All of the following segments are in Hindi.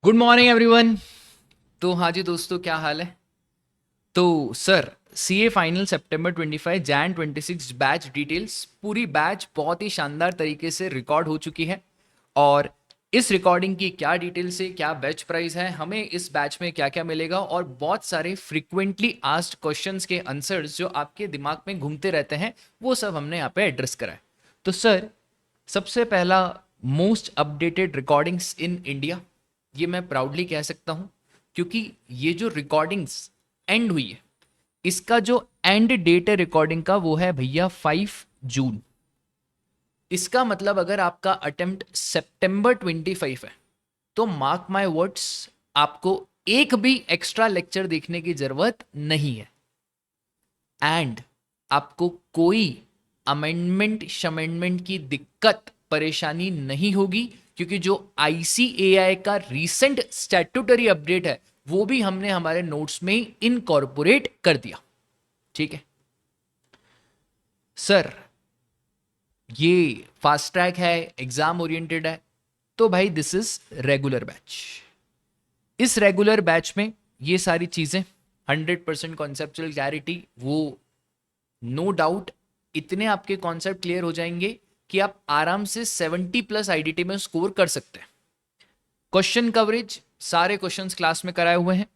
Good morning everyone. तो हाँ जी दोस्तों, क्या हाल है? तो सर, सीए फाइनल सितंबर 25 जैन 26 बैच डिटेल्स, पूरी बैच बहुत ही शानदार तरीके से रिकॉर्ड हो चुकी है। और इस रिकॉर्डिंग की क्या डिटेल्स है, क्या बैच प्राइस है, हमें इस बैच में क्या क्या मिलेगा, और बहुत सारे फ्रिक्वेंटली आस्क्ड क्वेश्चंस के आंसर्स जो आपके दिमाग में घूमते रहते हैं, वो सब हमने यहाँ पे एड्रेस करा है। तो सर, सबसे पहला, most updated recordings in India, ये मैं प्राउडली कह सकता हूँ, क्योंकि ये जो रिकॉर्डिंग्स एंड हुई है, इसका जो एंड डेट है रिकॉर्डिंग का, वो है भैया 5 जून। इसका मतलब अगर आपका अटेम्प्ट सितंबर 25 है, तो मार्क माय वर्ड्स, आपको एक भी एक्स्ट्रा लेक्चर देखने की जरूरत नहीं है। एंड आपको कोई अमेंडमेंट शमेंडमेंट की दिक्कत परेशानी नहीं होगी, क्योंकि जो आईसीएआई का रीसेंट स्टैट्यूटरी अपडेट है, वो भी हमने हमारे नोट्स में इनकॉर्पोरेट कर दिया। ठीक है सर, ये फास्ट ट्रैक है, एग्जाम ओरिएंटेड है, तो भाई दिस इज रेगुलर बैच। इस रेगुलर बैच में ये सारी चीजें, 100% कॉन्सेप्चुअल क्लैरिटी, वो नो डाउट, इतने आपके कॉन्सेप्ट क्लियर हो जाएंगे कि आप आराम से 70+ आईडीटी में स्कोर कर सकते हैं। क्वेश्चन कवरेज, सारे क्वेश्चंस क्लास में कराए हुए हैं।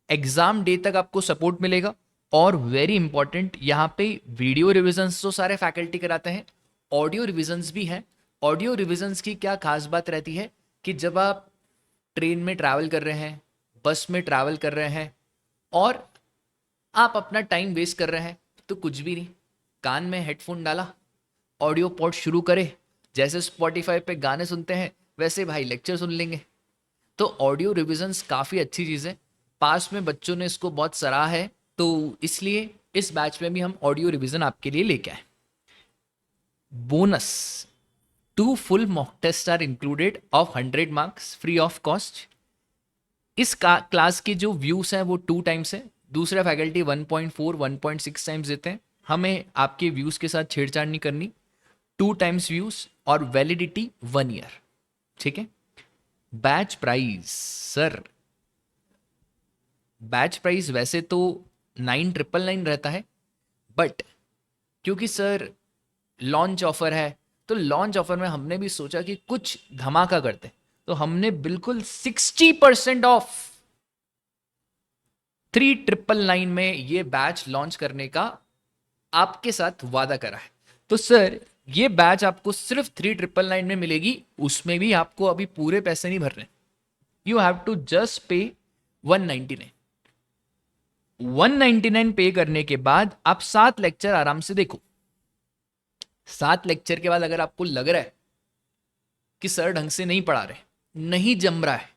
एग्जाम डे तक आपको सपोर्ट मिलेगा। और वेरी इंपॉर्टेंट, यहाँ पे वीडियो रिविजन्स तो सारे फैकल्टी कराते हैं, ऑडियो रिविजन्स भी हैं। ऑडियो रिविजन्स की क्या खास बात रहती है कि जब आप ट्रेन में ट्रैवल कर रहे हैं, बस में ट्रैवल कर रहे हैं, और आप अपना टाइम वेस्ट कर रहे हैं, तो कुछ भी नहीं, कान में हेडफोन डाला, ऑडियो पॉड शुरू करे, जैसे स्पॉटिफाई पे गाने सुनते हैं, वैसे भाई लेक्चर सुन लेंगे। तो ऑडियो रिविजन्स काफ़ी अच्छी चीज़ है, पास में बच्चों ने इसको बहुत सराहा है, तो इसलिए इस बैच में भी हम ऑडियो रिविजन आपके लिए लेके आए। Bonus, 2 full mock tests are included of 100 marks free of cost. इस क्लास के जो व्यूज हैं वो 2 टाइम्स है, दूसरा फैकल्टी 1.4 1.6 टाइम्स देते हैं, हमें आपके व्यूज के साथ छेड़छाड़ नहीं करनी। 2 टाइम्स व्यूज और वैलिडिटी 1 ईयर। ठीक है। Batch price sir, batch price वैसे तो 9,999 रहता है, बट क्योंकि सर लॉन्च ऑफर है, तो लॉन्च ऑफर में हमने भी सोचा कि कुछ धमाका करते, तो हमने बिल्कुल 60% ऑफ 3,999 में ये बैच लॉन्च करने का आपके साथ वादा करा है। तो सर, ये बैच आपको सिर्फ 3,999 में मिलेगी, उसमें भी आपको अभी पूरे पैसे नहीं भरने। यू हैव टू जस्ट पे 199। 199 पे करने के बाद आप 7 लेक्चर आराम से देखो। 7 लेक्चर के बाद अगर आपको लग रहा है कि सर ढंग से नहीं पढ़ा रहे, नहीं जम रहा है,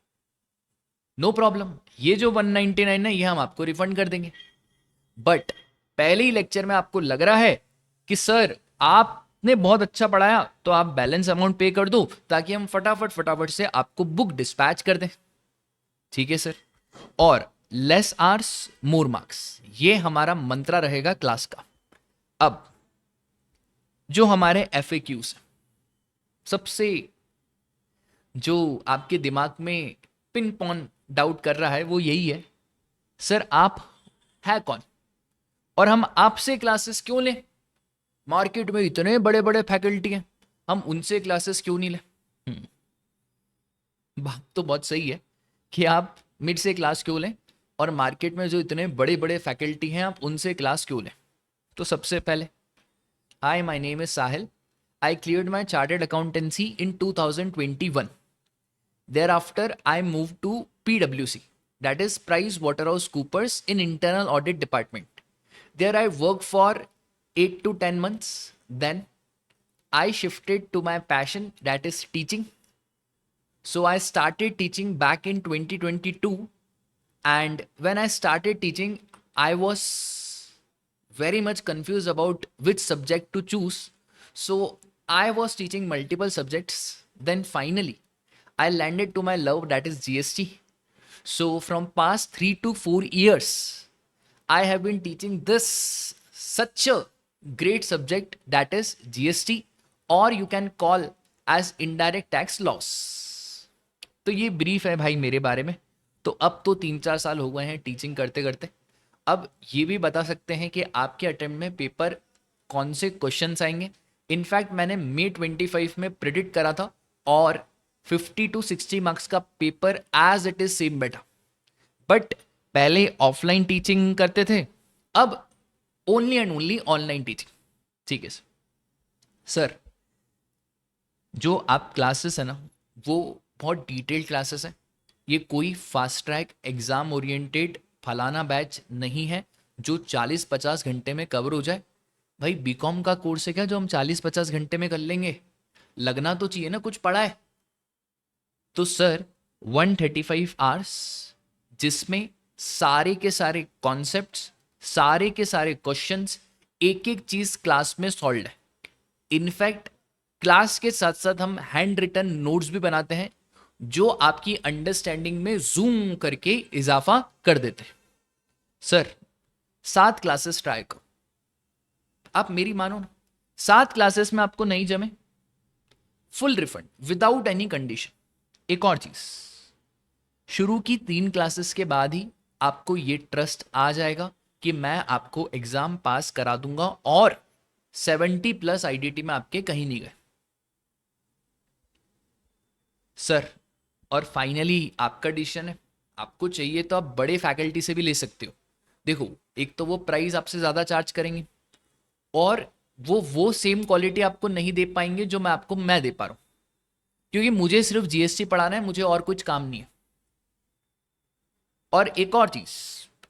नो प्रॉब्लम, ये जो 199 है ये हम आपको रिफंड कर देंगे। बट पहले ही लेक्चर में आपको लग रहा है कि सर आपने बहुत अच्छा पढ़ाया, तो आप बैलेंस अमाउंट पे कर दो, ताकि हम फटाफट फटाफट से आपको बुक डिस्पैच कर दें। ठीक है सर। और लेस आवर्स मोर मार्क्स, ये हमारा मंत्रा रहेगा क्लास का। अब जो हमारे एफ सबसे, जो आपके दिमाग में पिन पॉन डाउट कर रहा है, वो यही है, सर आप है कौन, और हम आपसे क्लासेस क्यों लें? मार्केट में इतने बड़े बड़े फैकल्टी हैं, हम उनसे क्लासेस क्यों नहीं लें? बात तो बहुत सही है कि आप मिड से क्लास क्यों लें, और मार्केट में जो इतने बड़े बड़े फैकल्टी हैं, आप उनसे क्लास क्यों लें? तो सबसे पहले, hi my name is Sahil, I cleared my chartered accountancy in 2021। Thereafter, I moved to PwC, that is PricewaterhouseCoopers in internal audit department. There I worked for 8 to 10 months. Then I shifted to my passion, that is teaching. So I started teaching back in 2022. And when I started teaching, I was very much confused about which subject to choose. So I was teaching multiple subjects. Then finally, I landed to my love, that is GST. So from past 3 to 4 years, I have been teaching this such a great subject, that is GST, or you can call as indirect tax laws. तो ये ब्रीफ है भाई मेरे बारे में। तो अब तो 3-4 साल हो गए हैं टीचिंग करते करते। अब ये भी बता सकते हैं कि आपके अटेम्प्ट में पेपर कौन से क्वेश्चंस आएंगे। इनफैक्ट मैंने May 25 में प्रिडिक्ट करा था, और 50 to 60 मार्क्स का paper as it is same बैठा। बट पहले ऑफलाइन टीचिंग करते थे, अब only and only online teaching. ठीक है सर। जो आप क्लासेस है ना, वो बहुत डिटेल्ड क्लासेस है। ये कोई फास्ट ट्रैक एग्जाम ओरिएंटेड फलाना बैच नहीं है जो 40-50 घंटे में कवर हो जाए। भाई बीकॉम का कोर्स है क्या जो हम 40-50 घंटे में कर लेंगे? लगना तो चाहिए ना कुछ पढ़ा है। तो सर 135 आवर्स, जिसमें सारे के सारे कॉन्सेप्ट्स, सारे के सारे क्वेश्चंस, एक एक चीज क्लास में सॉल्व है। इनफैक्ट क्लास के साथ साथ हम हैंड रिटन नोट्स भी बनाते हैं जो आपकी अंडरस्टैंडिंग में जूम करके इजाफा कर देते हैं। सर 7 क्लासेस ट्राई करो, आप मेरी मानो ना। 7 क्लासेस में आपको नहीं जमे, full refund without any condition. एक और चीज, शुरू की 3 क्लासेस के बाद ही आपको ये ट्रस्ट आ जाएगा कि मैं आपको एग्जाम पास करा दूंगा, और 70+ आईडीटी में आपके कहीं नहीं गए सर। और फाइनली आपका डिसीजन है, आपको चाहिए तो आप बड़े फैकल्टी से भी ले सकते हो। देखो, एक तो वो प्राइस आपसे ज़्यादा चार्ज करेंगे, और वो सेम क्वालिटी आपको नहीं दे पाएंगे जो मैं दे पा रहा हूँ, क्योंकि मुझे सिर्फ जीएसटी पढ़ाना है, मुझे और कुछ काम नहीं है। और एक और चीज़,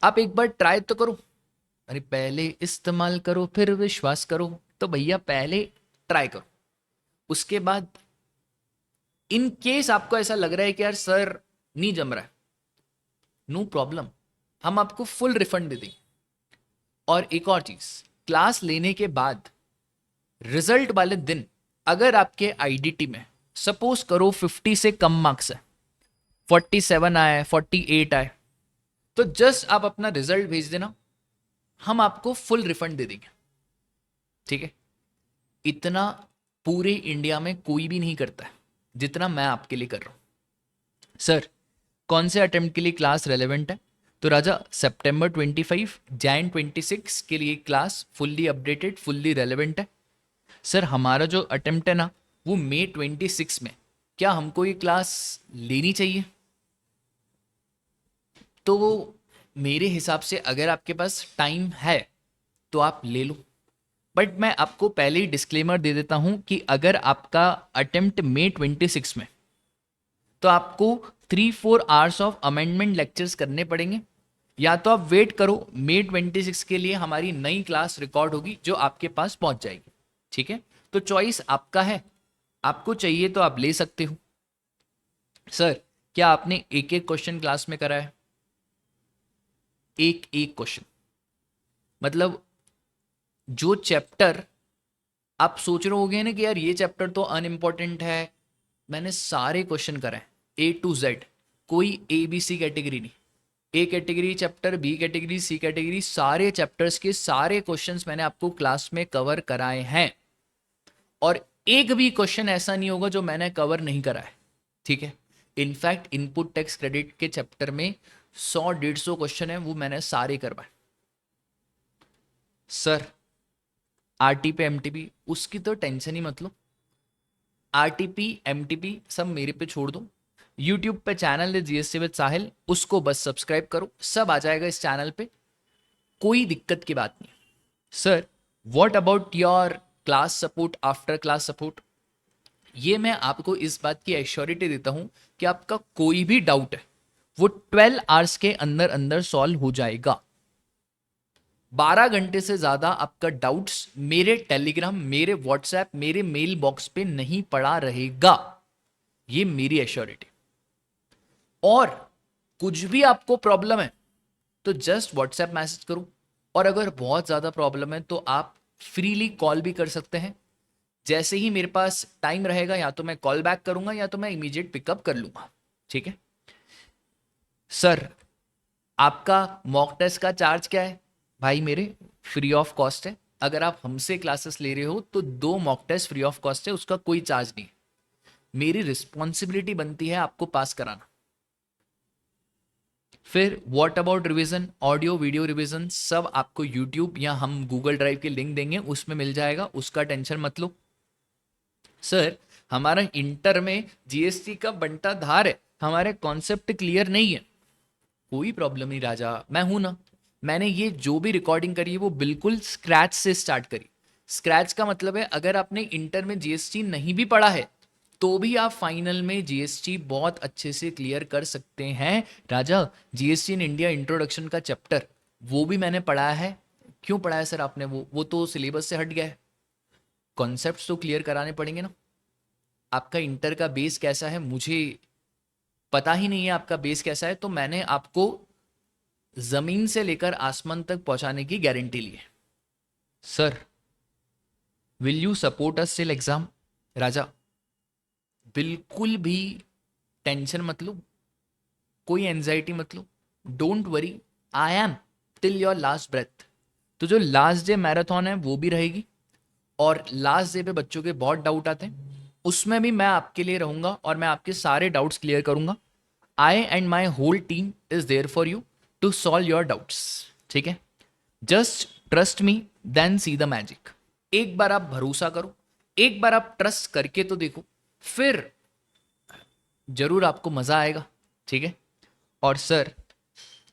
आप एक बार ट्राई तो करो। अरे पहले इस्तेमाल करो फिर विश्वास करो, तो भैया पहले ट्राई करो, उसके बाद इन केस आपको ऐसा लग रहा है कि यार सर नहीं जम रहा है, नो प्रॉब्लम, हम आपको फुल रिफंड दे देंगे। और एक और चीज, क्लास लेने के बाद रिजल्ट वाले दिन अगर आपके आईडीटी में सपोज करो 50 से कम मार्क्स है, 47 आए, 48 आए, तो जस्ट आप अपना रिजल्ट भेज देना, हम आपको फुल रिफंड दे देंगे। ठीक है? इतना पूरे इंडिया में कोई भी नहीं करता है जितना मैं आपके लिए कर रहा हूं। सर कौन से अटेम्प्ट के लिए क्लास रेलेवेंट है? तो राजा सितंबर 25, जैन 26 के लिए class fully updated, fully relevant है। सर हमारा जो अटेम्प्ट है ना, वो May 26 में, क्या हमको ये क्लास लेनी चाहिए? तो मेरे हिसाब से अगर आपके पास टाइम है तो आप ले लो, बट मैं आपको पहले ही डिस्क्लेमर दे देता हूं कि अगर आपका अटेम्प्ट May 26 में, तो आपको 3-4 आवर्स ऑफ अमेंडमेंट लेक्चर्स करने पड़ेंगे, या तो आप वेट करो May 26 के लिए हमारी नई क्लास रिकॉर्ड होगी जो आपके पास पहुंच जाएगी। ठीक है? तो चॉइस आपका है, आपको चाहिए तो आप ले सकते हो। सर क्या आपने एक एक क्वेश्चन क्लास में करा है? एक एक क्वेश्चन, मतलब जो चैप्टर आप सोच रहे होगे ना कि यार ये चैप्टर तो अनइम्पॉर्टेंट है, मैंने सारे क्वेश्चन कराए A to Z, कोई ABC कैटेगरी नहीं। A category chapter, B category, C category, सारे चैप्टर्स के सारे क्वेश्चंस मैंने आपको क्लास में कवर कराए हैं, और एक भी क्वेश्चन ऐसा नहीं होगा जो मैंने कवर नहीं करा है। ठीक है? इनफैक्ट इनपुट टैक्स क्रेडिट के चैप्टर में 100-150 क्वेश्चन है, वो मैंने सारे करवाए। सर आरटीपी एमटीपी उसकी तो टेंशन ही मत लो, आरटीपी एमटीपी सब मेरे पे छोड़ दो। यूट्यूब पे चैनल है जीएसटी विद साहिल, उसको बस सब्सक्राइब करो, सब आ जाएगा इस चैनल पे, कोई दिक्कत की बात नहीं। Sir what about your class support, after class support? ये मैं आपको इस बात की एश्योरिटी देता हूं कि आपका कोई भी डाउट है वो 12 आवर्स के अंदर अंदर सॉल्व हो जाएगा। 12 घंटे से ज्यादा आपका डाउट्स मेरे टेलीग्राम, मेरे व्हाट्सएप, मेरे मेल बॉक्स पे नहीं पड़ा रहेगा, ये मेरी एश्योरिटी। और कुछ भी आपको प्रॉब्लम है तो जस्ट व्हाट्सएप मैसेज करो, और अगर बहुत ज़्यादा प्रॉब्लम है तो आप फ्रीली कॉल भी कर सकते हैं। जैसे ही मेरे पास टाइम रहेगा, या तो मैं कॉल बैक करूंगा या तो मैं इमीडिएट पिकअप कर लूंगा। ठीक है? सर आपका मॉक टेस्ट का चार्ज क्या है? भाई मेरे फ्री ऑफ कॉस्ट है, अगर आप हमसे क्लासेस ले रहे हो तो 2 mock test free of cost है, उसका कोई चार्ज नहीं। मेरी रिस्पॉन्सिबिलिटी बनती है आपको पास कराना। फिर what about revision, audio video revision सब आपको यूट्यूब या हम गूगल ड्राइव के लिंक देंगे, उसमें मिल जाएगा, उसका टेंशन मत लो। सर हमारा इंटर में जीएसटी का बंटा धार है, हमारे कॉन्सेप्ट क्लियर नहीं है। कोई प्रॉब्लम नहीं राजा, मैं हूं ना। मैंने ये जो भी रिकॉर्डिंग करी है वो बिल्कुल स्क्रैच से स्टार्ट करी। स्क्रैच का मतलब है अगर आपने इंटर में जीएसटी नहीं भी पढ़ा है तो भी आप फाइनल में जीएसटी बहुत अच्छे से क्लियर कर सकते हैं राजा। जीएसटी इन इंडिया इंट्रोडक्शन का चैप्टर वो भी मैंने पढ़ा है। क्यों पढ़ा है सर आपने? वो तो सिलेबस से हट गया है। कॉन्सेप्ट्स तो क्लियर कराने पड़ेंगे ना। आपका इंटर का बेस कैसा है मुझे पता ही नहीं है, आपका बेस कैसा है, तो मैंने आपको जमीन से लेकर आसमान तक पहुंचाने की गारंटी ली है। Sir will you support us till exam? राजा बिल्कुल भी टेंशन मत लो, कोई एंजाइटी मत लो, don't worry, I am till your last breath. तो जो लास्ट डे मैराथन है वो भी रहेगी, और लास्ट डे पे बच्चों के बहुत डाउट आते हैं, उसमें भी मैं आपके लिए रहूंगा और मैं आपके सारे डाउट्स क्लियर करूंगा। I and my whole team is there for you to solve your doubts. ठीक है, just trust me then see the magic. एक बार आप भरोसा करो, एक बार आप ट्रस्ट करके तो देखो, फिर जरूर आपको मजा आएगा। ठीक है, और सर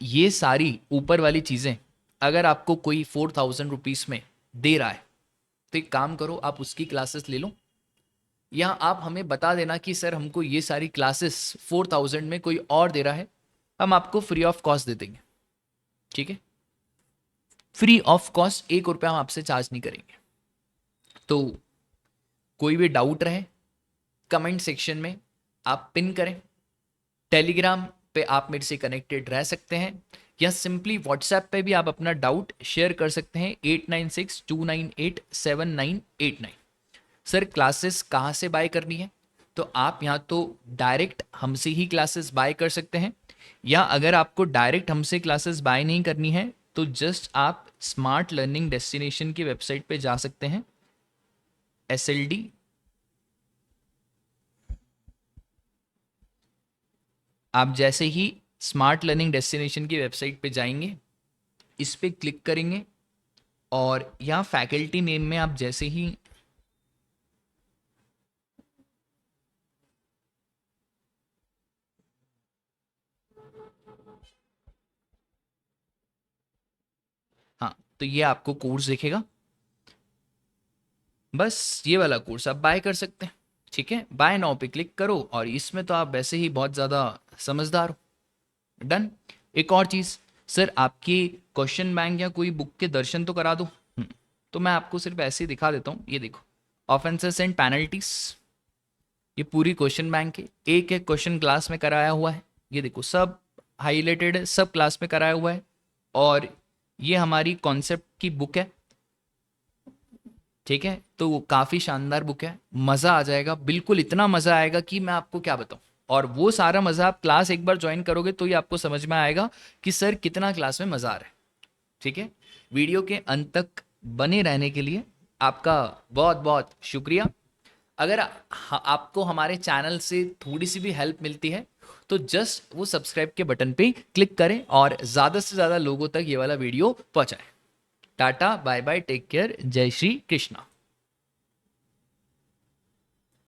ये सारी ऊपर वाली चीजें अगर आपको कोई 4,000 रुपीज में दे रहा है तो एक काम करो, आप उसकी क्लासेस ले लो, या आप हमें बता देना कि सर हमको ये सारी क्लासेस 4,000 में कोई और दे रहा है, हम आपको फ्री ऑफ कॉस्ट दे देंगे। ठीक है, फ्री ऑफ कॉस्ट, 1 रुपया हम आपसे चार्ज नहीं करेंगे। तो कोई भी डाउट रहे कमेंट सेक्शन में आप पिन करें, टेलीग्राम पे आप मेरे से कनेक्टेड रह सकते हैं, या सिंपली व्हाट्सएप पे भी आप अपना डाउट शेयर कर सकते हैं 8962987989। सर क्लासेस कहाँ से बाय करनी है? तो आप यहाँ तो डायरेक्ट हमसे ही क्लासेस बाय कर सकते हैं, या अगर आपको डायरेक्ट हमसे क्लासेस बाय नहीं करनी है तो जस्ट आप स्मार्ट लर्निंग डेस्टिनेशन की वेबसाइट पे जा सकते हैं, SLD। आप जैसे ही स्मार्ट लर्निंग डेस्टिनेशन की वेबसाइट पे जाएंगे, इस पे क्लिक करेंगे, और यहाँ फैकल्टी नेम में आप जैसे ही हाँ, तो ये आपको कोर्स दिखेगा, बस ये वाला कोर्स आप बाय कर सकते हैं। ठीक है, बाय नाउ पे क्लिक करो, और इसमें तो आप वैसे ही बहुत ज़्यादा समझदार हो। डन। एक और चीज़, सर आपकी क्वेश्चन बैंक या कोई बुक के दर्शन तो करा दो। तो मैं आपको सिर्फ ऐसे ही दिखा देता हूँ, ये देखो, ऑफेंसेस एंड पेनल्टीज, ये पूरी क्वेश्चन बैंक है, एक एक क्वेश्चन क्लास में कराया हुआ है, ये देखो सब हाईलाइटेड है, सब क्लास में कराया हुआ है, और ये हमारी कॉन्सेप्ट की बुक है। ठीक है, तो वो काफ़ी शानदार बुक है, मज़ा आ जाएगा, बिल्कुल इतना मज़ा आएगा कि मैं आपको क्या बताऊँ। और वो सारा मज़ा आप क्लास एक बार ज्वाइन करोगे तो ही आपको समझ में आएगा कि सर कितना क्लास में मज़ा आ रहा है। ठीक है, वीडियो के अंत तक बने रहने के लिए आपका बहुत बहुत शुक्रिया। अगर आपको हमारे चैनल से थोड़ी सी भी हेल्प मिलती है तो जस्ट वो सब्सक्राइब के बटन पे क्लिक करें और ज़्यादा से ज़्यादा लोगों तक ये वाला वीडियो पहुंचाएं। Tata bye bye, take care, जय श्री कृष्णा।